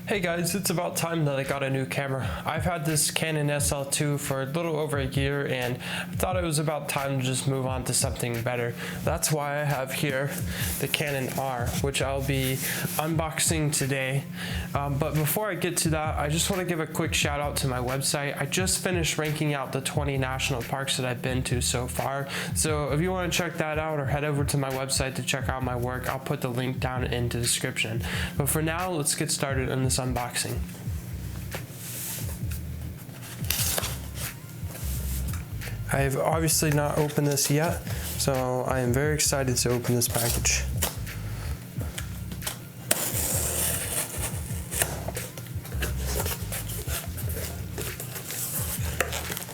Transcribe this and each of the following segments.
Hey guys, it's about time that I got a new camera. I've had this Canon SL2 for a little over a year and I thought it was about time to just move on to something better. That's why I have here the Canon R, which I'll be unboxing today. But before I get to that, I just want to give a quick shout out to my website. I just finished ranking out the 20 national parks that I've been to so far. So if you want to check that out or head over to my website to check out my work, I'll put the link down in the description. But for now, let's get started on this unboxing. I've obviously not opened this yet, so I am very excited to open this package.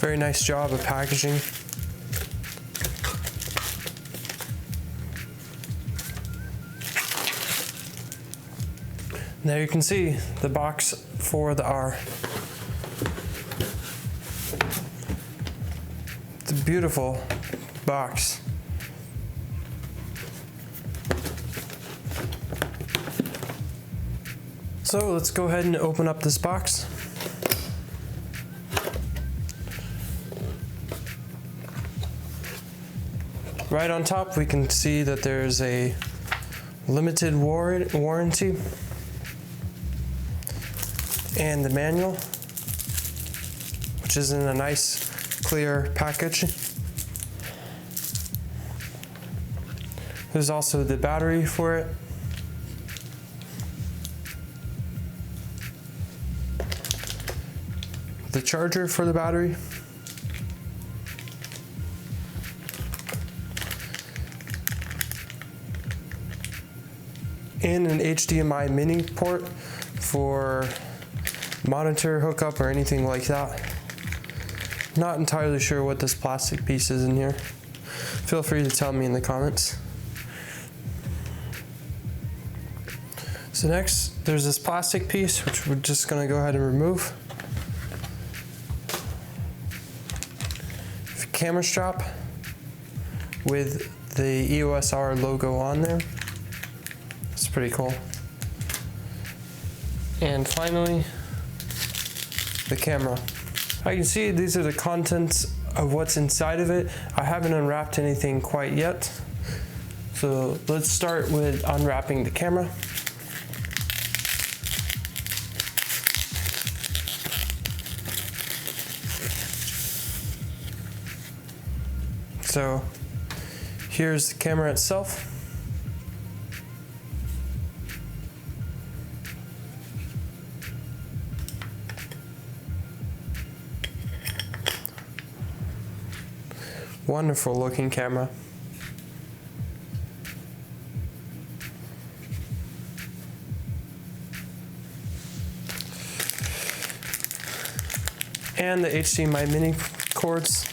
Very nice job of packaging. There you can see the box for the R. It's a beautiful box. So let's go ahead and open up this box. Right on top we can see that there's a limited warranty and the manual, which is in a nice clear package. There's also the battery for it. The charger for the battery. And an HDMI mini port for monitor hookup or anything like that. Not entirely sure what this plastic piece is in here. Feel free to tell me in the comments. So next, there's this plastic piece, which we're just gonna go ahead and remove. Camera strap with the EOS R logo on there. It's pretty cool. And finally, the camera. I can see these are the contents of what's inside of it. I haven't unwrapped anything quite yet. So let's start with unwrapping the camera. So here's the camera itself. Wonderful looking camera. And the HDMI mini cords.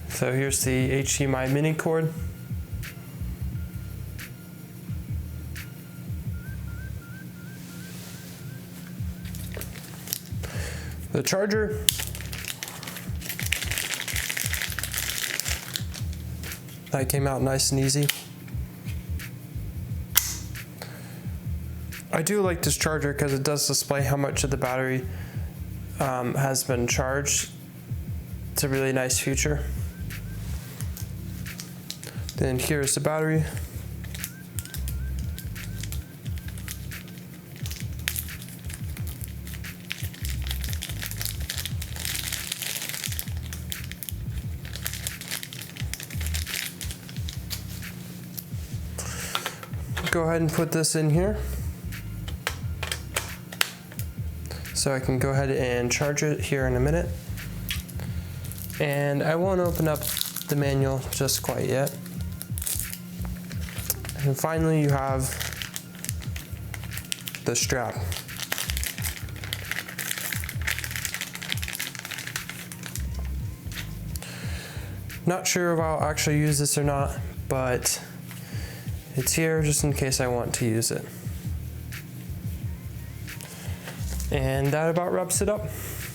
So here's the HDMI mini cord. The charger. That came out nice and easy. I do like this charger because it does display how much of the battery has been charged. It's a really nice feature. Then here's the battery. Go ahead and put this in here. So I can go ahead and charge it here in a minute. And I won't open up the manual just quite yet. And finally you have the strap. Not sure if I'll actually use this or not, but it's here just in case I want to use it. And that about wraps it up.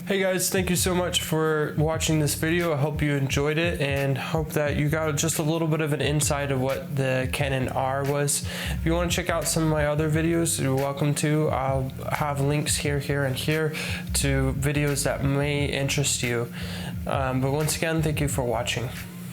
Hey guys, thank you so much for watching this video. I hope you enjoyed it and hope that you got just a little bit of an insight of what the Canon R was. If you want to check out some of my other videos, you're welcome to. I'll have links here, here, and here to videos that may interest you. But once again, thank you for watching.